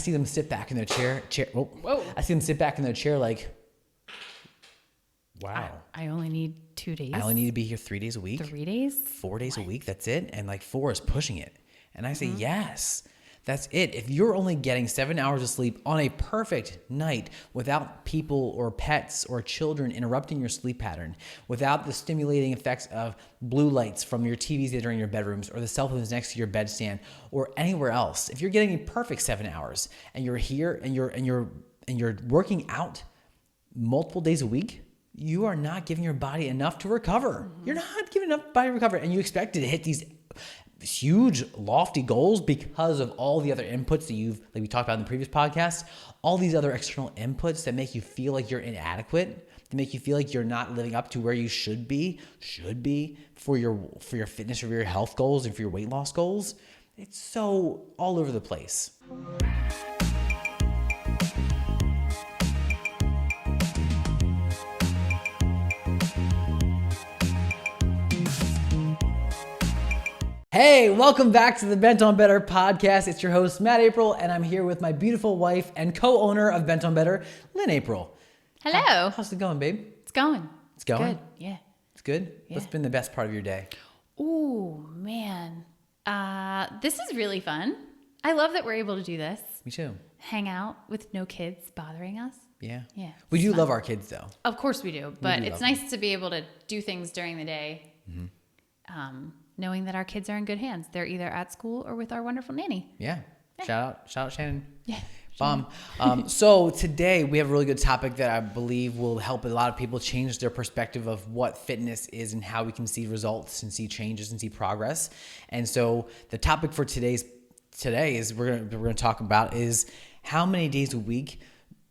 see them sit back in their chair. Whoa. I see them sit back in their chair like, wow. I only need 2 days. I only need to be here 3 days a week. 3 days? 4 days a week. That's it. And like 4 is pushing it. And I say, yes, that's it. If you're only getting 7 hours of sleep on a perfect night without people or pets or children interrupting your sleep pattern, without the stimulating effects of blue lights from your TVs that are in your bedrooms or the cell phones next to your bedstand or anywhere else, if you're getting a perfect 7 hours and you're here and you're working out multiple days a week, you are not giving your body enough to recover. You're not giving enough body to recover, and you expect it to hit these huge lofty goals because of all the other inputs that like we talked about in the previous podcast, all these other external inputs that make you feel like you're inadequate, that make you feel like you're not living up to where you should be for your fitness or your health goals and for your weight loss goals. It's so all over the place. Hey, welcome back to the Bent on Better podcast. It's your host, Matt April, and I'm here with my beautiful wife and co-owner of Bent on Better, Lynn April. Hello. How's it going, babe? It's going. It's going? Good. Yeah. It's good? Yeah. What's been the best part of your day? Ooh, man. This is really fun. I love that we're able to do this. Me too. Hang out with no kids bothering us. Yeah. Yeah. We do love our kids, though. Of course we do, but it's love nice to be able to do things during the day. Knowing that our kids are in good hands. They're either at school or with our wonderful nanny. Yeah. Shout out Shannon. Yeah. Bomb. So today we have a really good topic that I believe will help a lot of people change their perspective of what fitness is and how we can see results and see changes and see progress. And so the topic for today is we're gonna talk about is how many days a week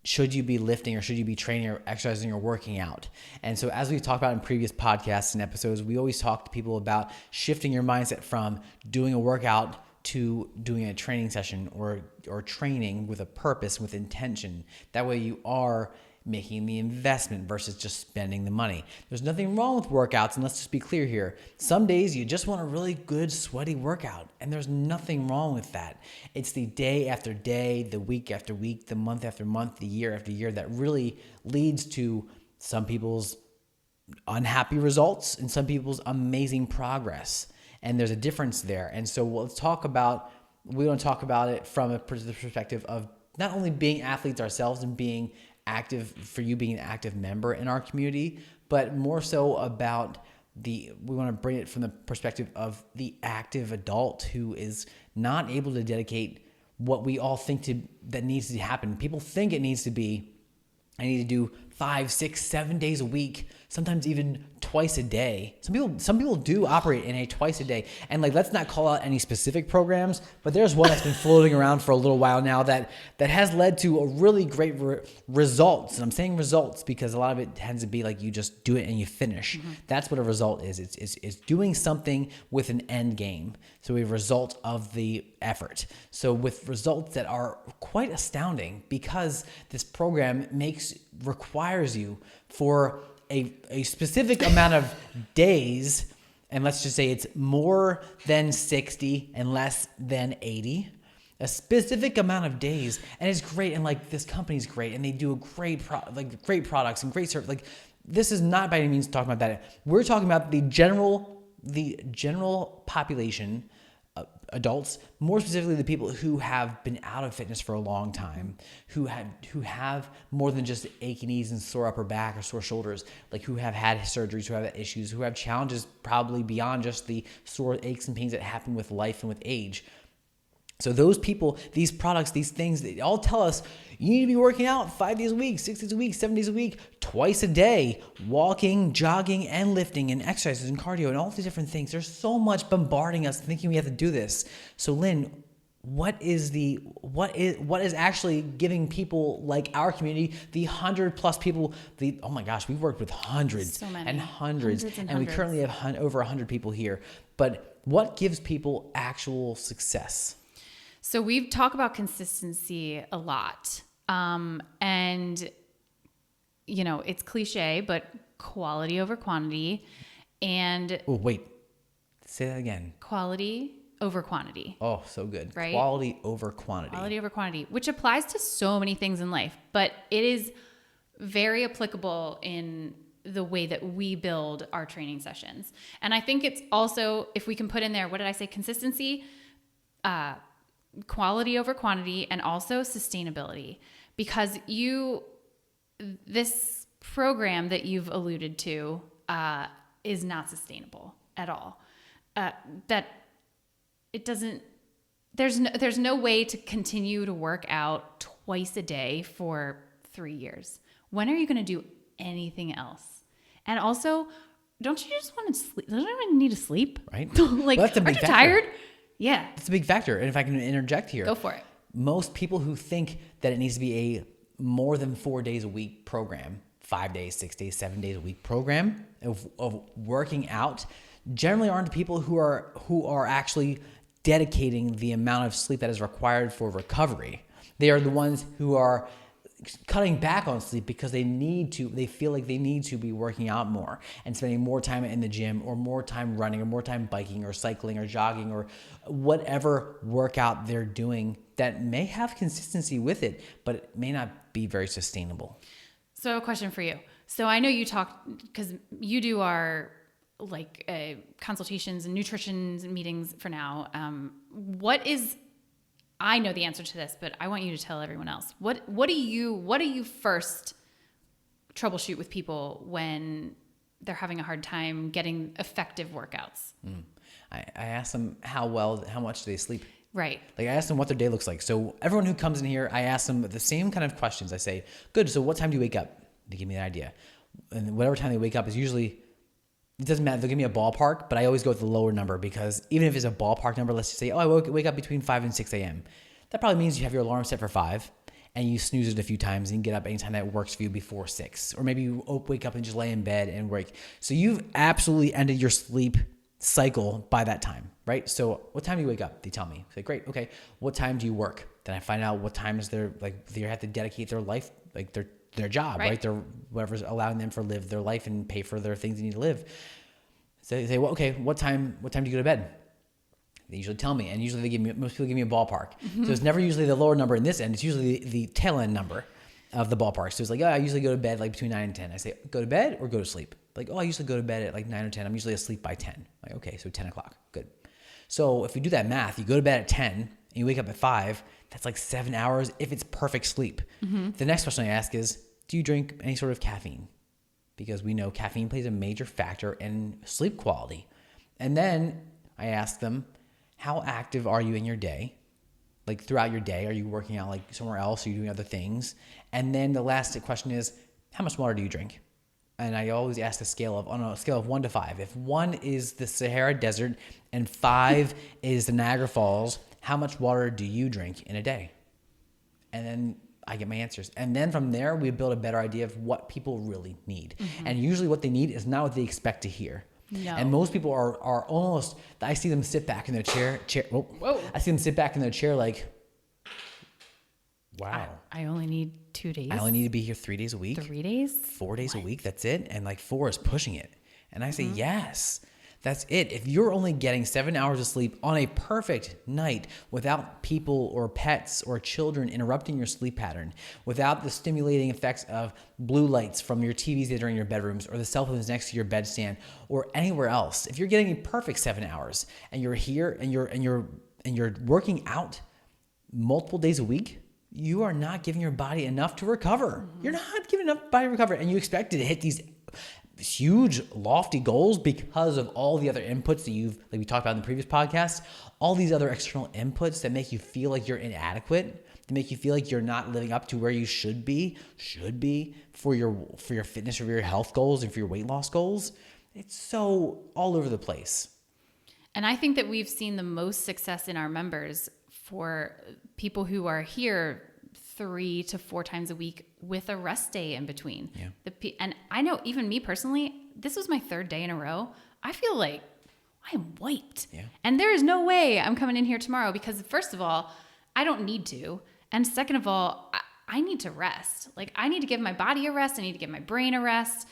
should you be lifting or should you be training or exercising or working out? And so as we've talked about in previous podcasts and episodes, we always talk to people about shifting your mindset from doing a workout to doing a training session or training with a purpose, with intention. That way you are making the investment versus just spending the money. There's nothing wrong with workouts, and let's just be clear here. Some days you just want a really good sweaty workout, and there's nothing wrong with that. It's the day after day, the week after week, the month after month, the year after year that really leads to some people's unhappy results and some people's amazing progress. And there's a difference there. And so we want to talk about it from a perspective of not only being athletes ourselves and being active, for you being an active member in our community, but more so about we want to bring it from the perspective of the active adult who is not able to dedicate what we all think that needs to happen. People think it needs to be, I need to do 5, 6, 7 days a week, sometimes even twice a day. Some people do operate in a twice a day. And let's not call out any specific programs, but there's one that's been floating around for a little while now that has led to a really great results. And I'm saying results because a lot of it tends to be like you just do it and you finish. Mm-hmm. That's what a result is. It's doing something with an end game. So a result of the effort. So with results that are quite astounding because this program requires you for a specific amount of days, and let's just say it's more than 60 and less than 80, a specific amount of days, and it's great, and this company's great, and they do a great products and great service. This is not by any means talking about that. We're talking about the general population, adults, more specifically the people who have been out of fitness for a long time, who have more than just achy knees and sore upper back or sore shoulders, who have had surgeries, who have issues, who have challenges probably beyond just the sore aches and pains that happen with life and with age. So those people, these products, these things, they all tell us you need to be working out 5 days a week, 6 days a week, 7 days a week, twice a day, walking, jogging, and lifting, and exercises and cardio, and all these different things. There's so much bombarding us thinking we have to do this. So Lynn, what is actually giving people like our community, the 100+ people, oh my gosh, we've worked with hundreds and hundreds, and we currently have over 100 people here. But what gives people actual success? So we've talked about consistency a lot. And, it's cliche, but quality over quantity. And oh, wait, say that again. Quality over quantity. Oh, so good. Right? Quality over quantity. Quality over quantity, which applies to so many things in life, but it is very applicable in the way that we build our training sessions. And I think it's also, if we can put in there, what did I say? Consistency, quality over quantity, and also sustainability. Because this program that you've alluded to is not sustainable at all. That it doesn't, there's no way to continue to work out twice a day for 3 years. When are you going to do anything else? And also, don't you just want to sleep? Don't you need to sleep? Right. Like, well, that's a aren't big you factor. tired? Yeah. It's a big factor. And if I can interject here. Go for it. Most people who think that it needs to be a more than 4 days a week program, 5 days, 6 days, 7 days a week program of working out generally aren't the people who are actually dedicating the amount of sleep that is required for recovery. They are the ones who are cutting back on sleep because they feel like they need to be working out more and spending more time in the gym or more time running or more time biking or cycling or jogging or whatever workout they're doing that may have consistency with it, but it may not be very sustainable. So I have a question for you. So I know you talk, because you do our consultations and nutrition meetings for now. I know the answer to this, but I want you to tell everyone else. What do you first troubleshoot with people when they're having a hard time getting effective workouts? I ask them how much do they sleep? Right. Like I ask them what their day looks like. So everyone who comes in here, I ask them the same kind of questions. I say, good, so what time do you wake up? They give me an idea. And whatever time they wake up is usually, it doesn't matter. They'll give me a ballpark, but I always go with the lower number because even if it's a ballpark number, let's just say, I wake up between 5 and 6 a.m. That probably means you have your alarm set for 5 and you snooze it a few times and you get up anytime that works for you before 6. Or maybe you wake up and just lay in bed and wake. So you've absolutely ended your sleep cycle by that time, right? So what time do you wake up? They tell me. I say, great, okay. What time do you work? Then I find out what times they have to dedicate their life, like their job, right? Their whatever's allowing them to live their life and pay for their things they need to live. So they say, well, okay, what time do you go to bed? They usually tell me, and usually most people give me a ballpark. Mm-hmm. So it's never usually the lower number in this end. It's usually the tail end number of the ballpark. So it's like, I usually go to bed like between 9 and 10. I say, go to bed or go to sleep? Like, I usually go to bed at like 9 or 10. I'm usually asleep by 10. Like, okay, so 10 o'clock. Good. So if we do that math, you go to bed at 10 and you wake up at 5, that's like 7 hours if it's perfect sleep. Mm-hmm. The next question I ask is, do you drink any sort of caffeine? Because we know caffeine plays a major factor in sleep quality. And then I ask them, how active are you in your day? Like throughout your day, are you working out like somewhere else? Are you doing other things? And then the last question is, how much water do you drink? And I always ask on a scale of 1 to 5. If 1 is the Sahara Desert and 5 is the Niagara Falls, how much water do you drink in a day? And then I get my answers. And then from there, we build a better idea of what people really need. Mm-hmm. And usually what they need is not what they expect to hear. No. And most people are almost, I see them sit back in their chair. Whoa. I see them sit back in their chair like, wow. I only need 2 days. I only need to be here 3 days a week. 3 days? 4 days a week. That's it. And like 4 is pushing it. And I say, yes, that's it. If you're only getting 7 hours of sleep on a perfect night without people or pets or children interrupting your sleep pattern, without the stimulating effects of blue lights from your TVs that are in your bedrooms or the cell phones next to your bedstand or anywhere else, if you're getting a perfect 7 hours and you're here and you're working out multiple days a week, you are not giving your body enough to recover. Mm-hmm. You're not giving enough body to recover, and you expect it to hit these huge, lofty goals because of all the other inputs that like we talked about in the previous podcast, all these other external inputs that make you feel like you're inadequate, that make you feel like you're not living up to where you should be for your fitness or your health goals and for your weight loss goals. It's so all over the place. And I think that we've seen the most success in our members for people who are here 3 to 4 times a week with a rest day in between. Yeah. And I know even me personally, this was my 3rd day in a row. I feel like I'm wiped. Yeah. And there is no way I'm coming in here tomorrow because first of all, I don't need to. And second of all, I need to rest. Like I need to give my body a rest. I need to give my brain a rest.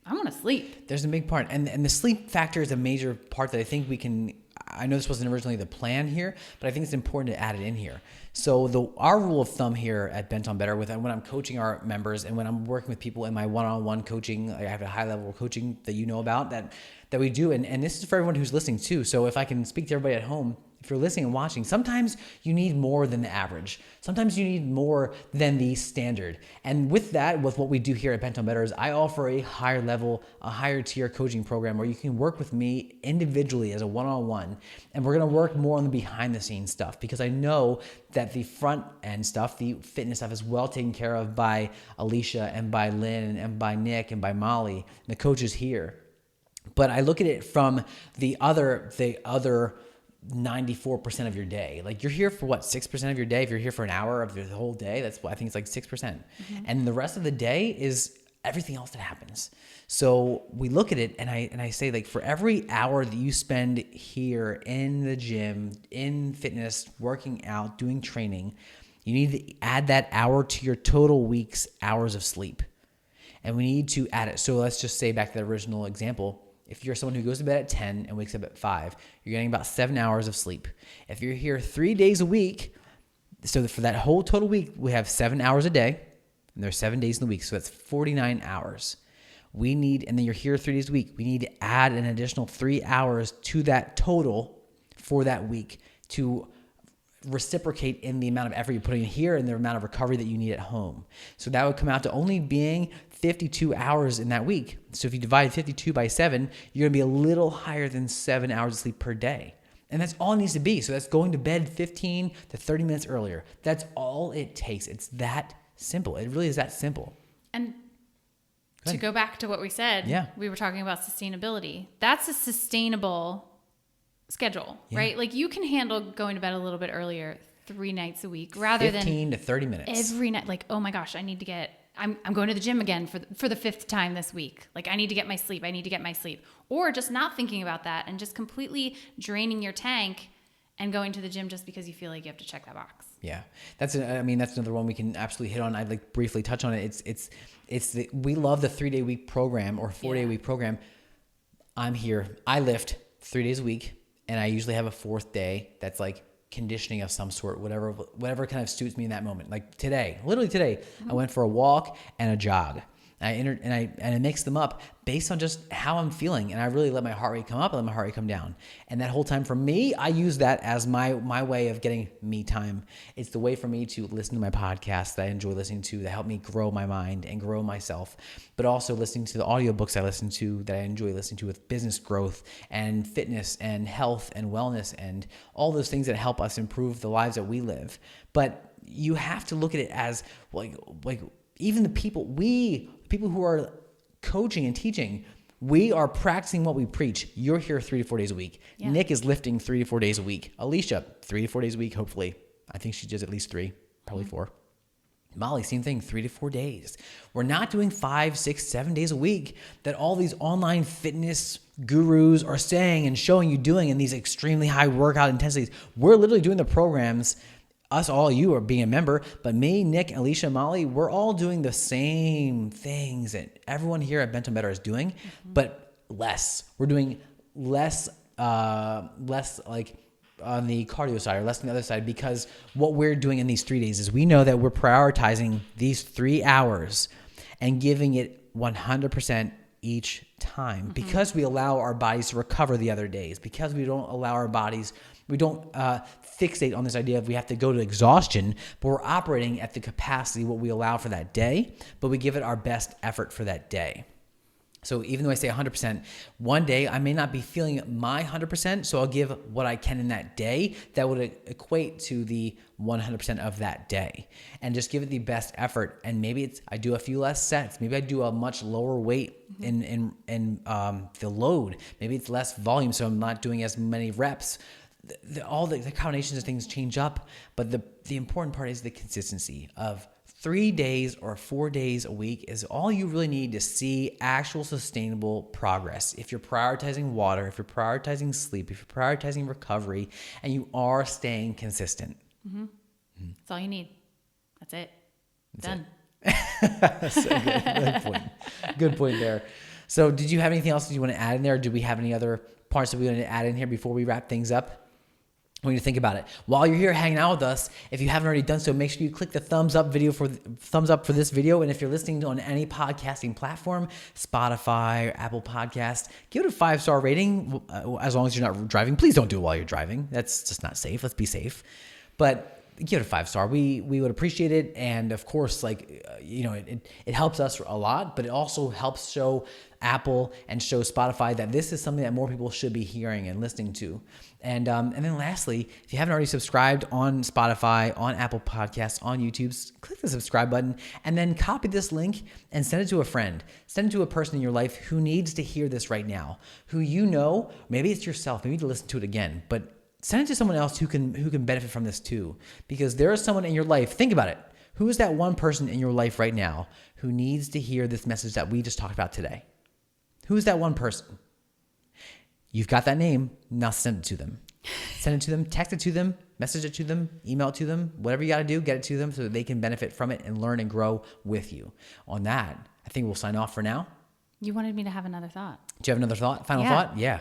I want to sleep. There's a big part. And the sleep factor is a major part that I think we can I know this wasn't originally the plan here, but I think it's important to add it in here. So our rule of thumb here at Bent on Better, when I'm coaching our members and when I'm working with people in my one-on-one coaching, I have a high level coaching that you know about that we do. And this is for everyone who's listening too. So if I can speak to everybody at home, if you're listening and watching, sometimes you need more than the average. Sometimes you need more than the standard. And with that, with what we do here at Bent on Better is I offer a higher level, a higher tier coaching program where you can work with me individually as a one-on-one. And we're going to work more on the behind the scenes stuff because I know that the front end stuff, the fitness stuff is well taken care of by Alysha and by Lynn and by Nick and by Molly, the coaches here. But I look at it from the other 94% of your day. Like you're here for what, 6% of your day? If you're here for an hour of the whole day, that's what I think it's like 6%. Mm-hmm. And the rest of the day is everything else that happens. So we look at it and I say like for every hour that you spend here in the gym, in fitness, working out, doing training, you need to add that hour to your total week's hours of sleep. And we need to add it. So let's just say back to the original example. If you're someone who goes to bed at 10 and wakes up at 5, you're getting about 7 hours of sleep. If you're here 3 days a week, so for that whole total week, we have 7 hours a day, and there's 7 days in the week, so that's 49 hours. And then you're here 3 days a week, we need to add an additional 3 hours to that total for that week to reciprocate in the amount of effort you're putting in here and the amount of recovery that you need at home. So that would come out to only being 52 hours in that week. So if you divide 52 by 7, you're going to be a little higher than 7 hours of sleep per day. And that's all it needs to be. So that's going to bed 15 to 30 minutes earlier. That's all it takes. It's that simple. It really is that simple. And to go back to what we said, we were talking about sustainability. That's a sustainable schedule, right? Like you can handle going to bed a little bit earlier 3 nights a week rather 15 to 30 minutes. Every night. Like, oh my gosh, I'm going to the gym again for the 5th time this week. Like I need to get my sleep. Or just not thinking about that and just completely draining your tank and going to the gym just because you feel like you have to check that box. Yeah. That's another one we can absolutely hit on. I'd like briefly touch on it. We love the 3-day week program or 4-day week program. I'm here. I lift 3 days a week and I usually have a 4th day that's like conditioning of some sort, whatever kind of suits me in that moment. Like literally today, I went for a walk and a jog. And I mix them up based on just how I'm feeling. And I really let my heart rate come up and let my heart rate come down. And that whole time for me, I use that as my way of getting me time. It's the way for me to listen to my podcasts that I enjoy listening to that help me grow my mind and grow myself, but also listening to the audiobooks I listen to that I enjoy listening to with business growth and fitness and health and wellness and all those things that help us improve the lives that we live. But you have to look at it as like even the people who are coaching and teaching, we are practicing what we preach. You're here 3 to 4 days a week. Yeah. Nick is lifting 3 to 4 days a week. Alysha, 3 to 4 days a week, hopefully. I think she does at least 3, probably 4. Molly, same thing, 3 to 4 days. We're not doing 5, 6, 7 days a week that all these online fitness gurus are saying and showing you doing in these extremely high workout intensities. We're literally doing the programs. Us, all you are being a member, but me, Nick, Alysha, Molly, we're all doing the same things that everyone here at Bent on Better is doing, but less. We're doing less like on the cardio side or less on the other side because what we're doing in these 3 days is we know that we're prioritizing these 3 hours and giving it 100% each time because we allow our bodies to recover the other days, because we don't allow our bodies, we don't fixate on this idea of we have to go to exhaustion, but we're operating at the capacity, what we allow for that day, but we give it our best effort for that day. So even though I say 100%, one day I may not be feeling my 100%, so I'll give what I can in that day that would equate to the 100% of that day and just give it the best effort. And maybe I do a few less sets. Maybe I do a much lower weight in the load. Maybe it's less volume, so I'm not doing as many reps. All the combinations of things change up, but the important part is the consistency of 3 days or 4 days a week is all you really need to see actual sustainable progress. If you're prioritizing water, if you're prioritizing sleep, if you're prioritizing recovery, and you are staying consistent. That's all you need. That's it. Done. That's a good point. Good point there. So did you have anything else that you want to add in there? Do we have any other parts that we want to add in here before we wrap things up. When you think about it, while you're here hanging out with us, if you haven't already done so, make sure you click the thumbs up for this video. And if you're listening on any podcasting platform, Spotify or Apple Podcast, give it a 5-star rating. As long as you're not driving, please don't do it while you're driving. That's just not safe. Let's be safe. But give it a 5-star. We would appreciate it. And of course, it helps us a lot, but it also helps show Apple and show Spotify that this is something that more people should be hearing and listening to. And then lastly, if you haven't already subscribed on Spotify, on Apple Podcasts, on YouTube, click the subscribe button and then copy this link and send it to a friend. Send it to a person in your life who needs to hear this right now, who maybe it's yourself, maybe to listen to it again, but send it to someone else who can benefit from this too. Because there is someone in your life, think about it. Who is that one person in your life right now who needs to hear this message that we just talked about today? Who is that one person? You've got that name. Now send it to them. Send it to them, text it to them, message it to them, email it to them, whatever you got to do, get it to them so that they can benefit from it and learn and grow with you. On that, I think we'll sign off for now. You wanted me to have another thought. Do you have another thought? Final thought? Yeah.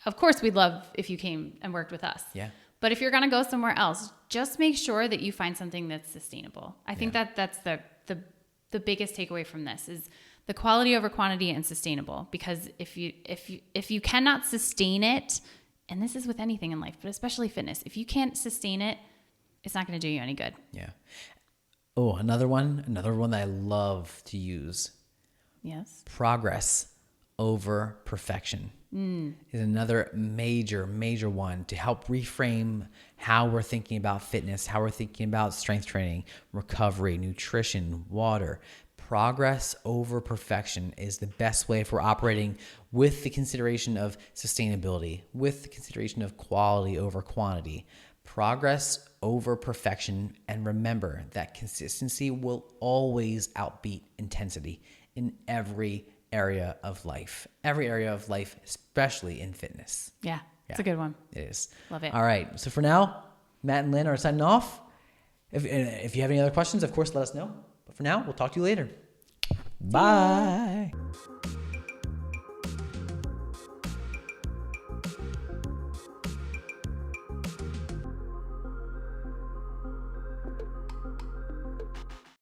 Of course, we'd love if you came and worked with us. Yeah. But if you're going to go somewhere else, just make sure that you find something that's sustainable. I think that's the biggest takeaway from this is the quality over quantity and sustainable. Because if you cannot sustain it, and this is with anything in life, but especially fitness, if you can't sustain it, it's not going to do you any good. Yeah. Oh, another one that I love to use. Yes. Progress over perfection. Is another major one to help reframe how we're thinking about fitness, how we're thinking about strength training, recovery, nutrition, water. Progress over perfection is the best way for operating with the consideration of sustainability, with the consideration of quality over quantity. Progress over perfection, and remember that consistency will always outbeat intensity in every area of life, especially in fitness. Yeah, it's a good one. It is. Love it. All right. So for now, Matt and Lynn are signing off. If you have any other questions, of course, let us know. But for now, we'll talk to you later. Bye.